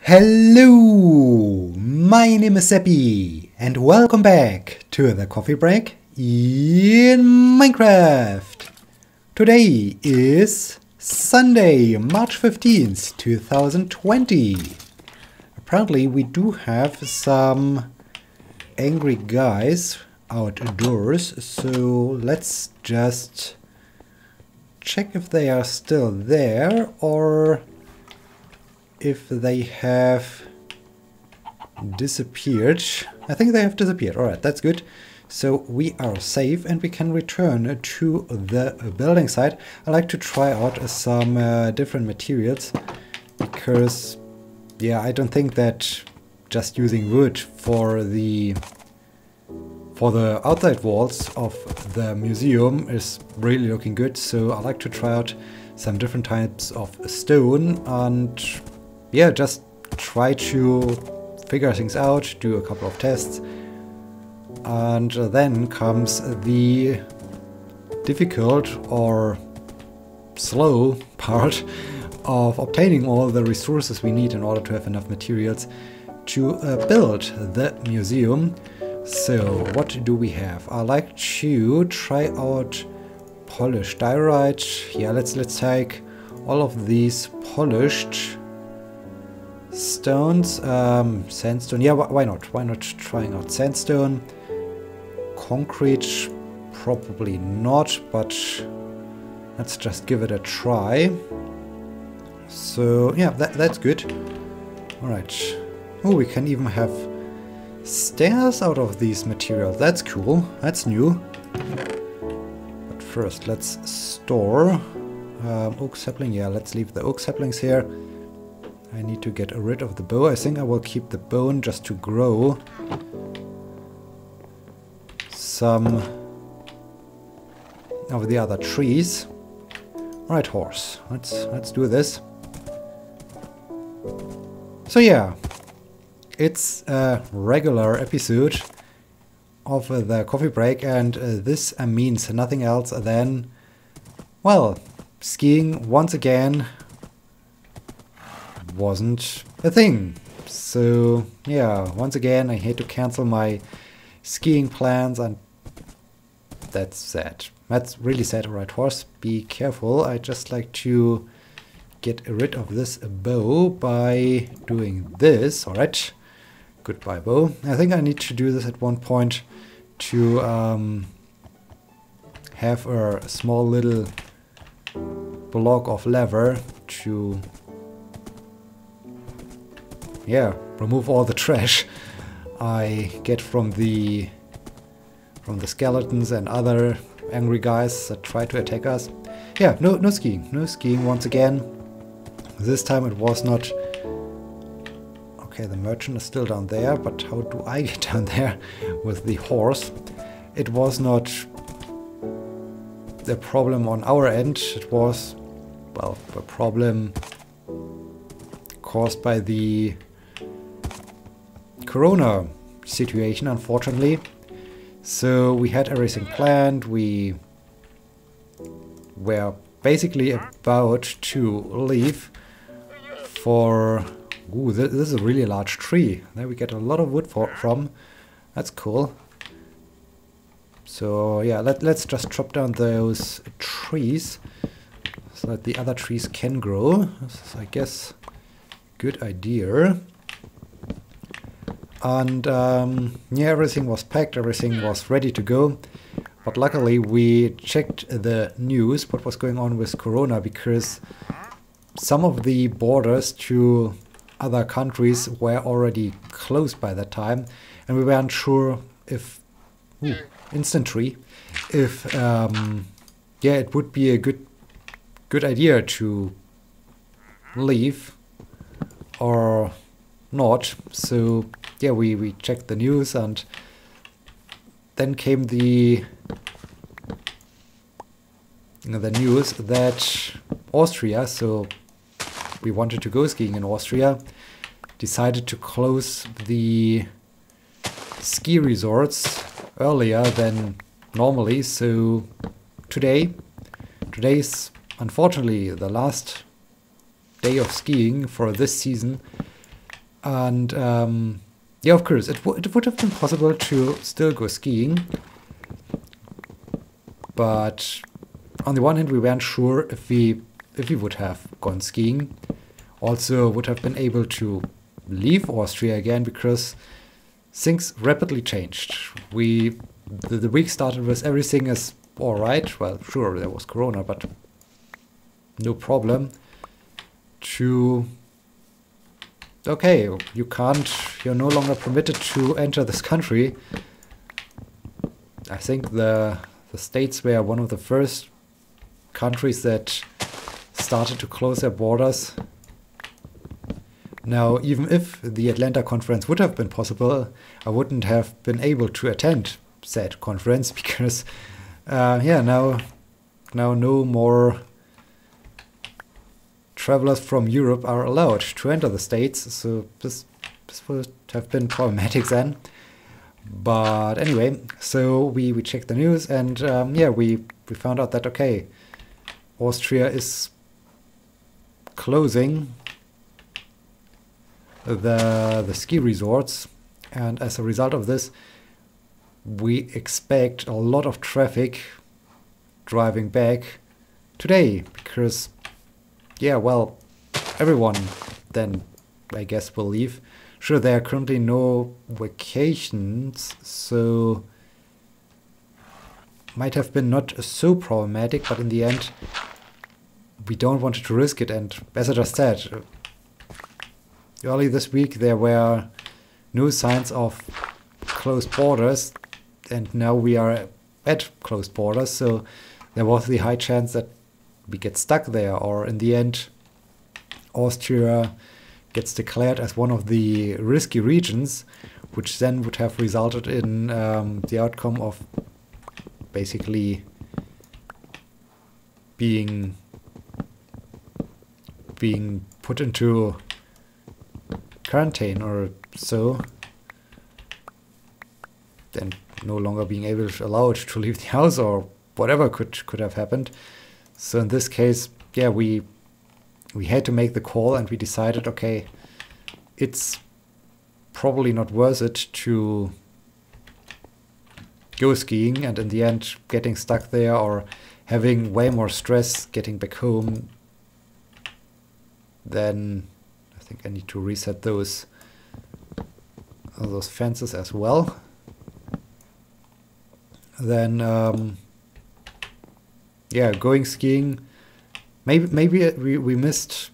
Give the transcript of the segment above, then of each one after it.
Hello, my name is Sebbi and welcome back to the coffee break in Minecraft. Today is Sunday, March 15th, 2020. Apparently we do have some angry guys outdoors, so let's just check if they are still there or if they have disappeared. I think they have disappeared. Alright, that's good. So we are safe and we can return to the building site. I like to try out some different materials because, yeah, I don't think that just using wood for the outside walls of the museum is really looking good. So I like to try out some different types of stone and yeah, just try to figure things out, do a couple of tests, and then comes the difficult or slow part of obtaining all the resources we need in order to have enough materials to build the museum. So what do we have? I like to try out polished diorite. Yeah, let's take all of these polished stones, sandstone, yeah, why not? Why not trying out sandstone? Concrete, probably not, but let's just give it a try. So, yeah, that's good. Alright. Oh, we can even have stairs out of these materials. That's cool. That's new. But first, let's store oak sapling. Yeah, let's leave the oak saplings here. I need to get rid of the bow. I think I will keep the bone just to grow some of the other trees. Right, horse. Let's do this. So yeah, it's a regular episode of the coffee break, and this means nothing else than, well, skiing once again wasn't a thing. So yeah, once again I had to cancel my skiing plans, and that's sad. That's really sad. Alright, horse, be careful. I just like to get rid of this bow by doing this. Alright, goodbye bow. I think I need to do this at one point to have a small little block of leather to, yeah, remove all the trash I get from the skeletons and other angry guys that try to attack us. Yeah, no skiing. No skiing once again. This time it was not... Okay, the merchant is still down there, but how do I get down there with the horse? It was not the problem on our end. It was, well, a problem caused by the Corona situation, unfortunately. So we had everything planned. We were basically about to leave for... Ooh, this is a really large tree. There we get a lot of wood from. That's cool. So yeah, let's just chop down those trees so that the other trees can grow. This is, I guess, good idea. And yeah, everything was packed, everything was ready to go. But luckily we checked the news, what was going on with Corona, because some of the borders to other countries were already closed by that time. And we weren't sure if, instant tree, if yeah, it would be a good idea to leave or not. So yeah, we checked the news, and then came the news that Austria, so we wanted to go skiing in Austria, decided to close the ski resorts earlier than normally. So today's unfortunately the last day of skiing for this season. And yeah, of course, it would have been possible to still go skiing. But on the one hand, we weren't sure if we would have gone skiing. Also would have been able to leave Austria again, because things rapidly changed. The week started with everything is all right. Well, sure, there was Corona, but no problem. To okay, you're no longer permitted to enter this country. I think the States were one of the first countries that started to close their borders. Now, even if the Atlanta conference would have been possible, I wouldn't have been able to attend said conference, because yeah, now no more travelers from Europe are allowed to enter the States, so this would have been problematic then. But anyway, so we checked the news, and yeah, we found out that okay, Austria is closing the ski resorts, and as a result of this, we expect a lot of traffic driving back today, because yeah, well, everyone then I guess will leave. Sure, there are currently no vacations, so might have been not so problematic, but in the end we don't want to risk it. And as I just said, early this week there were no signs of closed borders, and now we are at closed borders, so there was the high chance that we get stuck there, or in the end Austria gets declared as one of the risky regions, which then would have resulted in the outcome of basically being put into quarantine or so, then no longer being allowed to leave the house, or whatever could have happened. So in this case, yeah, we had to make the call, and we decided, okay, it's probably not worth it to go skiing, and in the end getting stuck there or having way more stress getting back home. Then I think I need to reset those fences as well. Then yeah, going skiing, maybe we missed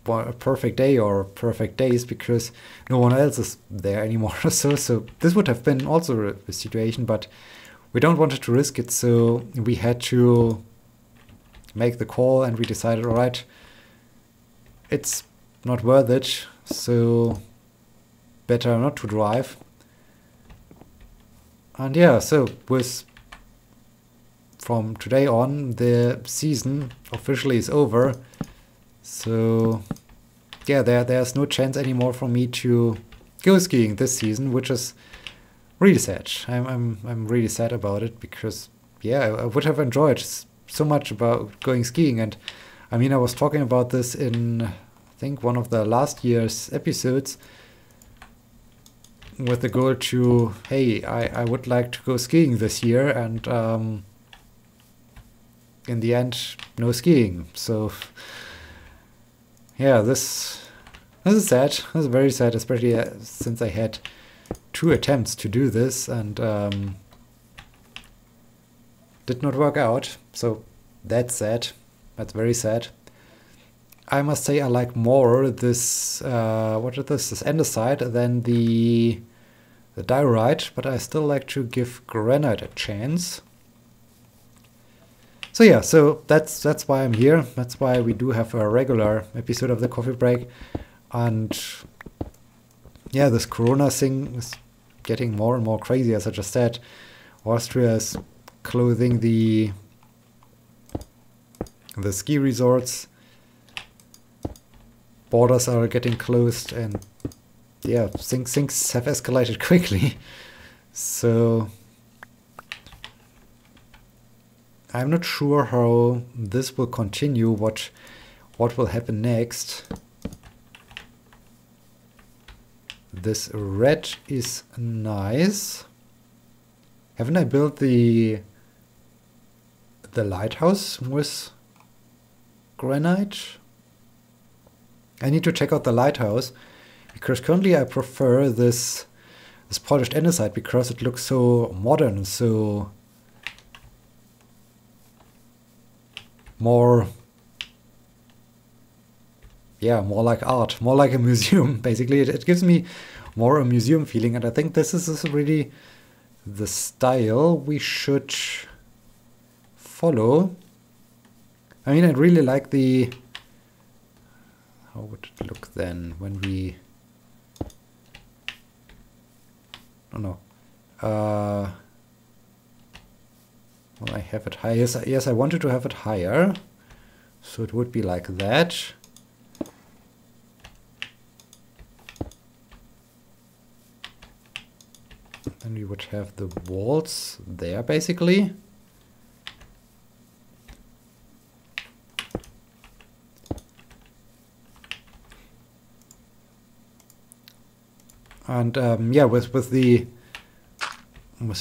a perfect day or perfect days because no one else is there anymore. So this would have been also a situation, but we don't want to risk it, so we had to make the call, and we decided, all right, it's not worth it, so better not to drive. And yeah, so from today on, the season officially is over. So yeah, there's no chance anymore for me to go skiing this season, which is really sad. I'm really sad about it, because yeah, I would have enjoyed so much about going skiing. And I mean, I was talking about this in, I think, one of the last year's episodes, with the goal to, hey, I would like to go skiing this year, and in the end, no skiing. So yeah, this is sad. This is very sad, especially since I had 2 attempts to do this, and did not work out. So that's sad. That's very sad. I must say I like more this this andesite than the diorite, but I still like to give granite a chance. So yeah, so that's why I'm here. That's why we do have a regular episode of the Coffee Break. And yeah, this Corona thing is getting more and more crazy, as I just said. Austria is closing the ski resorts. Borders are getting closed, and yeah, things have escalated quickly. So I'm not sure how this will continue, what will happen next. This red is nice. Haven't I built the lighthouse with granite? I need to check out the lighthouse, because currently I prefer this polished andesite because it looks so modern, so more, yeah, more like art, more like a museum. Basically, it gives me more a museum feeling, and I think this is really the style we should follow. I mean, I really like the... How would it look then when we... Oh no. Well, I have it high. Yes, I wanted to have it higher. So it would be like that. Then we would have the walls there, basically. And yeah, with the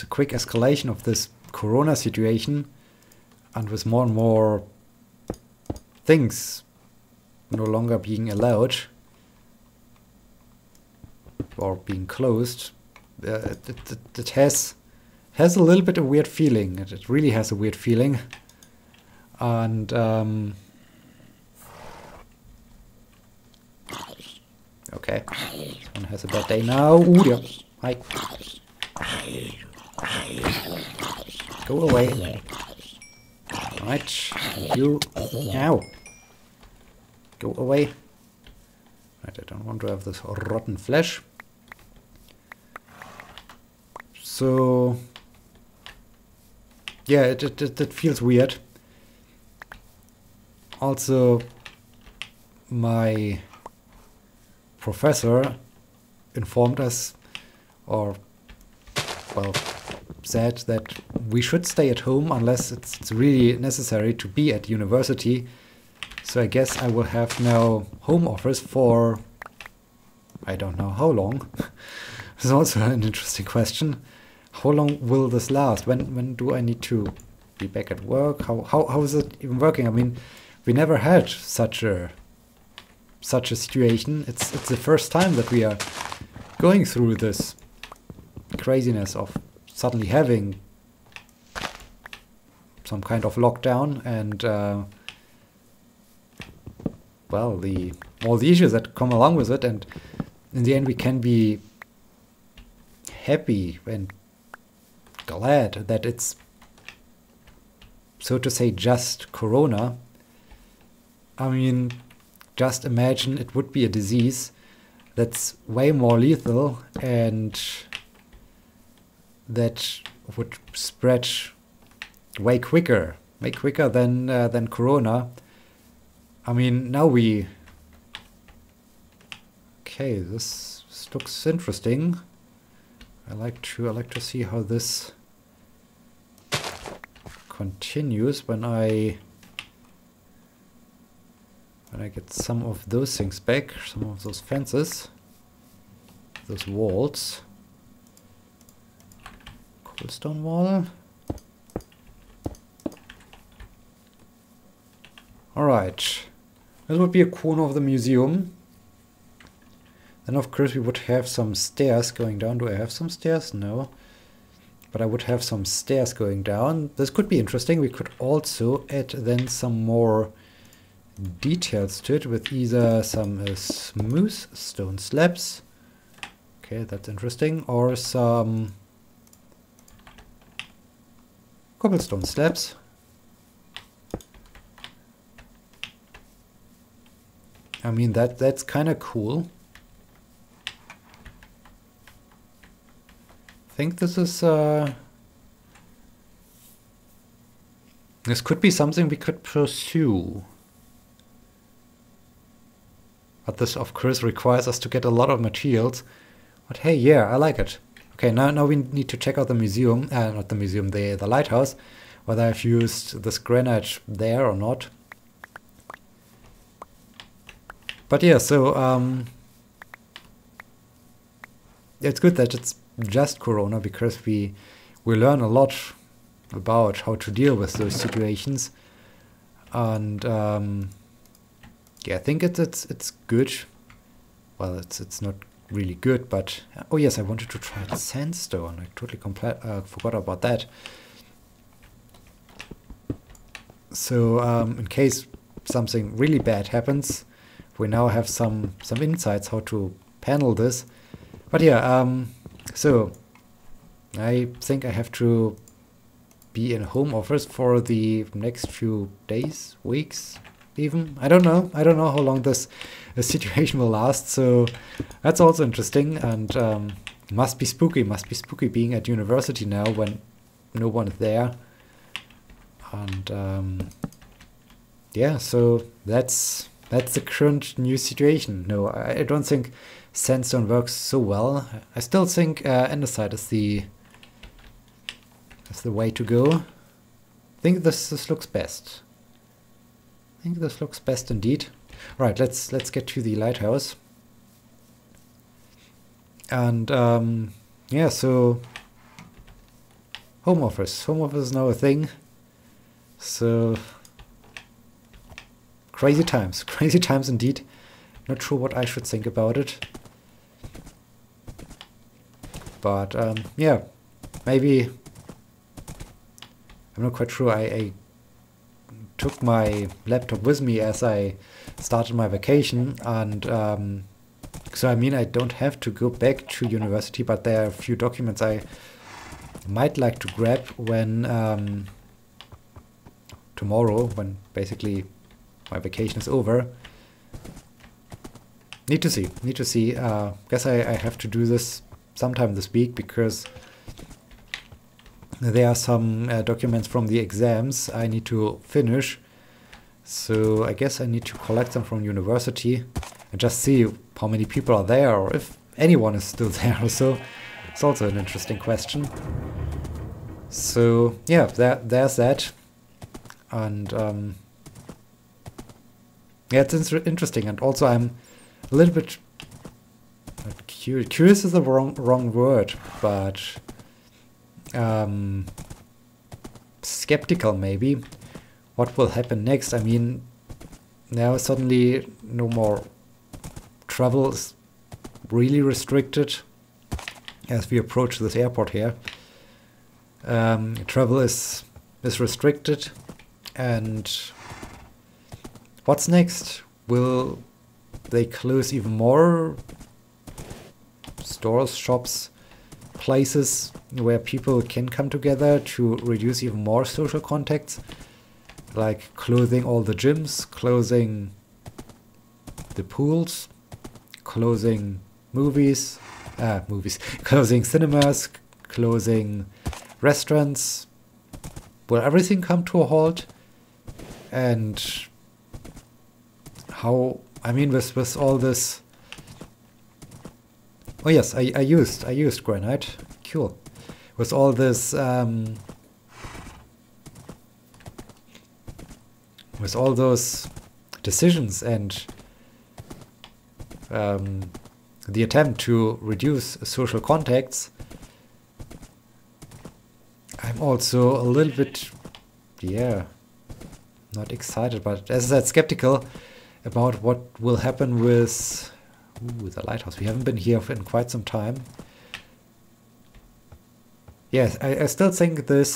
quick escalation of this Corona situation, and with more and more things no longer being allowed or being closed, it has a little bit of a weird feeling. It really has a weird feeling, and okay, this one has a bad day now. Ooh, yeah. Hi. Go away. Right, you. Ow. Go away. Right, I don't want to have this rotten flesh. So, yeah, it feels weird. Also, my professor informed us, or, well, said that we should stay at home unless it's really necessary to be at university. So I guess I will have now home office for, I don't know how long. This is also an interesting question. How long will this last? When do I need to be back at work? How is it even working? I mean, we never had such a situation. It's the first time that we are going through this craziness of suddenly having some kind of lockdown, and well, all the issues that come along with it. And in the end, we can be happy and glad that it's, so to say, just Corona. I mean, just imagine it would be a disease that's way more lethal and that would spread way quicker than Corona. I mean, now we... Okay, this looks interesting. I like to see how this continues when I get some of those things back, some of those fences, those walls. Cobblestone wall. Alright, this would be a corner of the museum. Then of course we would have some stairs going down. Do I have some stairs? No. But I would have some stairs going down. This could be interesting. We could also add then some more details to it with either some smooth stone slabs. Okay, that's interesting. Or some cobblestone slabs. I mean, that's kind of cool. I think this is this could be something we could pursue. But this of course requires us to get a lot of materials. But hey, yeah, I like it. Okay, now we need to check out the museum, not the museum, the lighthouse, whether I've used this granite there or not. But yeah, so it's good that it's just Corona, because we learn a lot about how to deal with those situations. And yeah, I think it's good. Well, it's not really good, but oh yes, I wanted to try sandstone. I totally forgot about that. So in case something really bad happens, we now have some insights how to handle this. But yeah, so I think I have to be in home office for the next few days, weeks, even. I don't know how long this situation will last. So that's also interesting, and must be spooky being at university now when no one is there. And yeah, so that's the current new situation. No, I don't think sandstone works so well. I still think andesite is the way to go. I think this looks best. I think this looks best indeed. All right, let's get to the lighthouse. And yeah, so home office is now a thing. So crazy times indeed. Not sure what I should think about it. But yeah, maybe, I'm not quite sure. I took my laptop with me as I started my vacation, and so I mean I don't have to go back to university, but there are a few documents I might like to grab when tomorrow, when basically my vacation is over. Need to see. Guess I have to do this sometime this week, because there are some documents from the exams I need to finish. So I guess I need to collect them from university and just see how many people are there, or if anyone is still there. So it's also an interesting question. So yeah, there's that. And yeah, it's interesting. And also I'm a little bit curious is the wrong word, but skeptical maybe. What will happen next? I mean, now suddenly no more travel is really restricted as we approach this airport here. Travel is restricted, and what's next? Will they close even more stores, shops, places where people can come together to reduce even more social contacts? Like closing all the gyms, closing the pools, closing movies, closing cinemas, closing restaurants. Will everything come to a halt? And how, I mean, with all this. Oh yes, I used granite. Cool. With all this with all those decisions and the attempt to reduce social contacts, I'm also a little bit, yeah, not excited, but as I said, skeptical about what will happen with the lighthouse. We haven't been here in quite some time. Yes, I still think the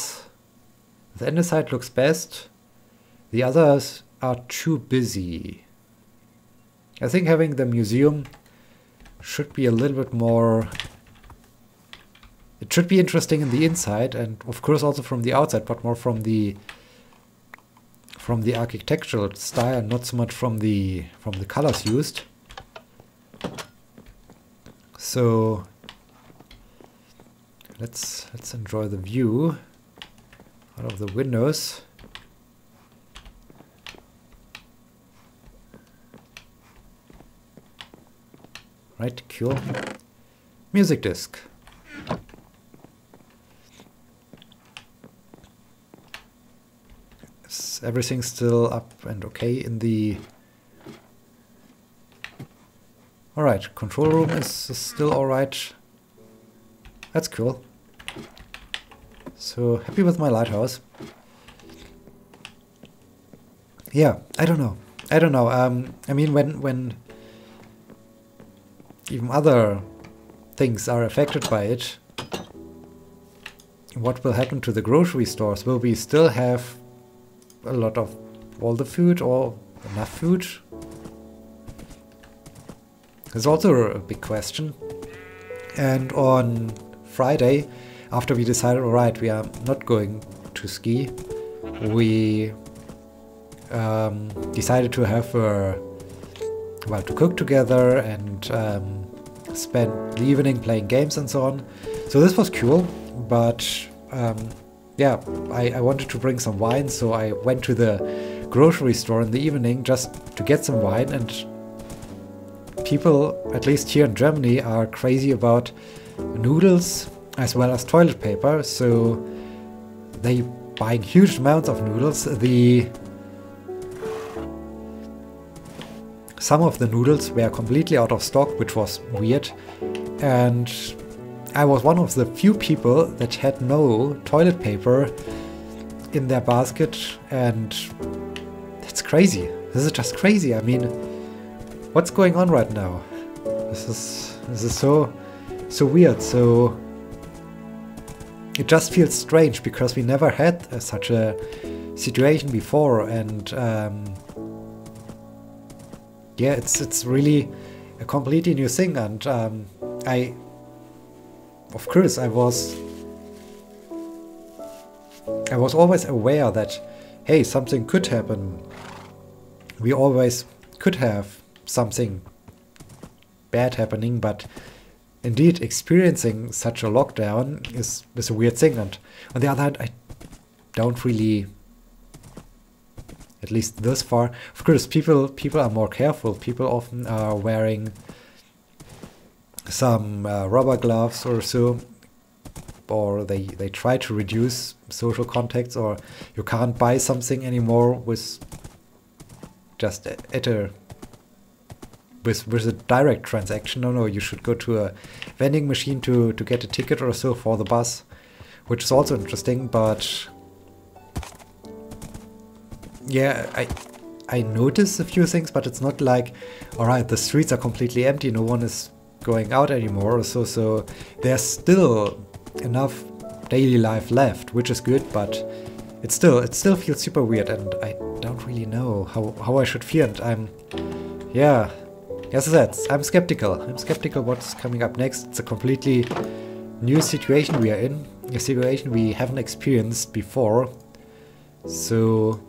andesite looks best. The others are too busy. I think having the museum should be a little bit more. It should be interesting in the inside, and of course also from the outside, but more from the architectural style, not so much from the colors used. So let's enjoy the view out of the windows. Right, cool. Music disc. Is everything still up and okay in the... Alright, control room is still alright. That's cool. So happy with my lighthouse. Yeah, I don't know. I mean, when even other things are affected by it, what will happen to the grocery stores? Will we still have a lot of all the food or enough food? It's also a big question. And on Friday, after we decided, alright, we are not going to ski, we decided to have to cook together and spend the evening playing games and so on. So this was cool, but yeah, I wanted to bring some wine, so I went to the grocery store in the evening just to get some wine, and people, at least here in Germany, are crazy about noodles as well as toilet paper, so they buying huge amounts of noodles. Some of the noodles were completely out of stock, which was weird, and I was one of the few people that had no toilet paper in their basket, and it's crazy. This is just crazy. I mean, what's going on right now? This is so weird. So it just feels strange because we never had such a situation before, and yeah, it's really a completely new thing, and of course I was always aware that, hey, something could happen. We always could have something bad happening, but indeed experiencing such a lockdown is a weird thing. And on the other hand, I don't really, at least this far, of course, people are more careful. People often are wearing some rubber gloves or so, or they try to reduce social contacts, or you can't buy something anymore with just with a direct transaction. No, you should go to a vending machine to get a ticket or so for the bus, which is also interesting. But yeah, I noticed a few things, but it's not like, alright, the streets are completely empty, no one is going out anymore, so there's still enough daily life left, which is good, but it still feels super weird, and I don't really know how I should feel, and yeah, as I said, I'm skeptical what's coming up next. It's a completely new situation we are in, a situation we haven't experienced before, so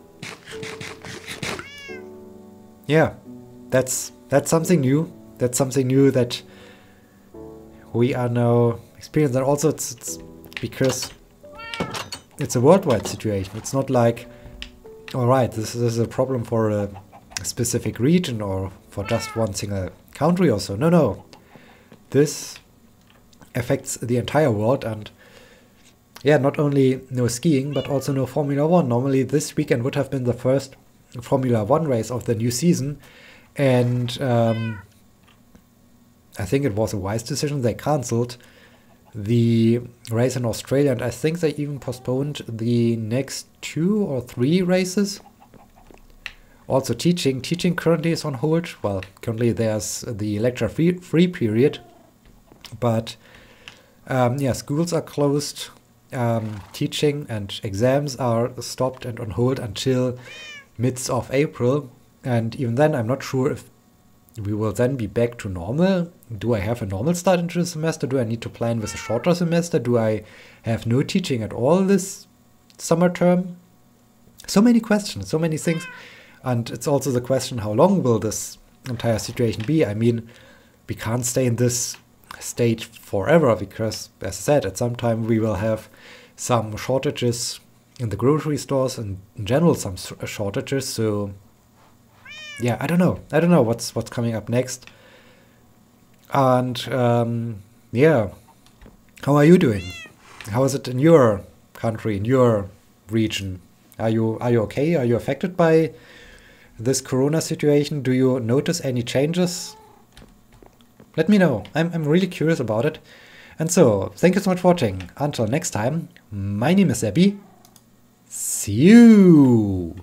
yeah, that's something new. That's something new that we are now experiencing. And also it's because it's a worldwide situation. It's not like, alright, this is a problem for a specific region or for just one single country or so. No. This affects the entire world, and yeah, not only no skiing, but also no Formula 1. Normally this weekend would have been the first Formula 1 race of the new season, and I think it was a wise decision. They cancelled the race in Australia, and I think they even postponed the next 2 or 3 races. Also teaching currently is on hold. Well, currently there's the lecture free period, but yeah, schools are closed, teaching and exams are stopped and on hold until midst of April, and even then I'm not sure if we will then be back to normal. Do I have a normal start into the semester? Do I need to plan with a shorter semester? Do I have no teaching at all this summer term? So many questions, so many things. And it's also the question, how long will this entire situation be? I mean, we can't stay in this state forever, because, as I said, at some time we will have some shortages in the grocery stores, and in general some shortages. So yeah, I don't know what's coming up next. And yeah, how are you doing? How is it in your country, in your region? Are you okay? Are you affected by this corona situation? Do you notice any changes? Let me know. I'm really curious about it. And so, thank you so much for watching. Until next time, my name is Sebbi. See you!